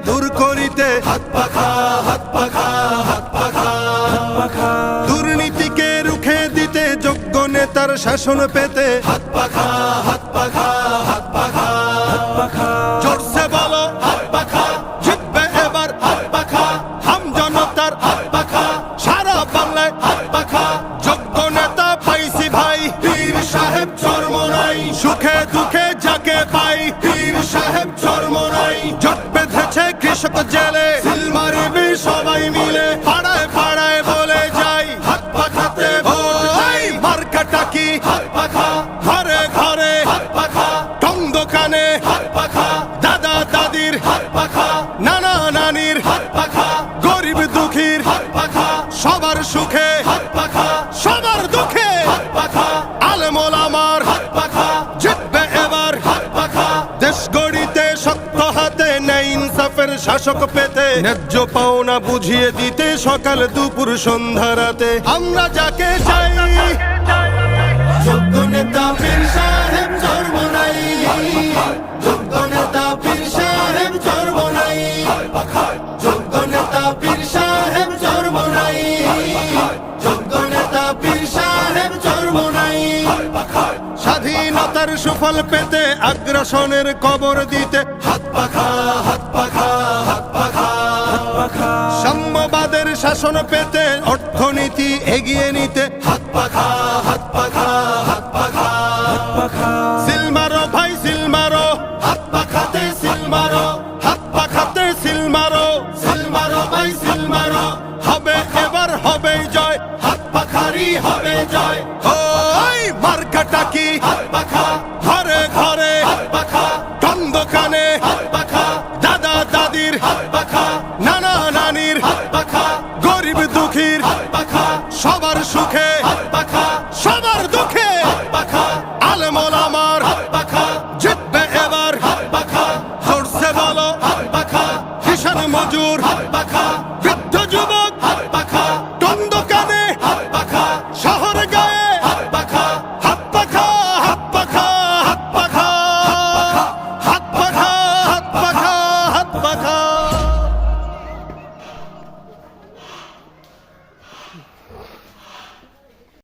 দূর করিতে হাত পাখা হাত পাখা হাত পাখা হাত পাখা, দুর্নীতিকে রুখে দিতে যোগ্য নেতার শাসন পেতে হাত পাখা হাত পাখা হাত পাখা হাত পাখা, জোরসে বলো হাত পাখা জিতবে এবার হাত পাখা হাম জনতার হাত পাখা সারা বাংলায় হাত পাখা, যোগ্য নেতা পাইছি ভাই পীর সাহেব চরমোনাই সুখে দুঃখে যাকে পাই পীর সাহেব চরমোনাই, জট বেঁধেছে কৃষক জেলে সিল মারবে সবাই মিলে পাড়ায় পাড়ায় বলে যাই হাত পাখাতে ভোট ওই মার্কাটা কি হাত পাখা ঘরে ঘরে হাত পাখা টং দোকানে হাত পাখা দাদা দাদির হাত পাখা নানা নানির হাত পাখা গরিব দুঃখীর হাত পাখা সবার সুখে হাত পাখা সবার দুঃখে হাত পাখা আলেমোল আমার হাত পাখা জিতবে এবার হাত পাখা, দেশ গড়িতে শক্ত হাতে নেই ইনসাফের শাসক পেতে ন্যায্য পাওনা বুঝিয়ে দিতে সকাল দুপুর সন্ধ্যা রাতে আমরা যাকে চাই যোগ্য নেতা পীর সাহেব চরমোনাই, যোগ্য নেতা পীর সাহেব চরমোনাই, যোগ্য নেতা পীর সাহেব চরমোনাই, যোগ্য নেতা পীর সাহেব চরমোনাই, স্বাধীনতার সুফল পেতে আগ্রাসনের কবর দিতে হাত পাখা হাত পাখা হাত পাখা হাত পাখা, সাম্যবাদের শাসন পেতে অর্থনীতি এগিয়ে নিতে হাত পাখা হাত পাখা হাত পাখা হাত পাখা, সিল মারো ভাই সিল মারো হাত পাখাতে সিল মারো, হাত পাখাতে সিল মারো সিল মারো ভাই সিল মারো, হবে এবার হবে জয় হাত পাখারি হবে জয়, ওই মার্কাটা কি হাত পাখা ঘরে ঘরে হাত পাখা টং দোকানে হাত পাখা দাদা দাদির হাত পাখা নানা নানির হাত পাখা গরিব দুঃখীর হাত পাখা সবার সুখে হাত পাখা সবার দুঃখে হাত পাখা আলেমোল আমার হাত পাখা জিতবে এবার হাত পাখা জোরসে বলো হাত পাখা কিষান মজুর হাত পাখা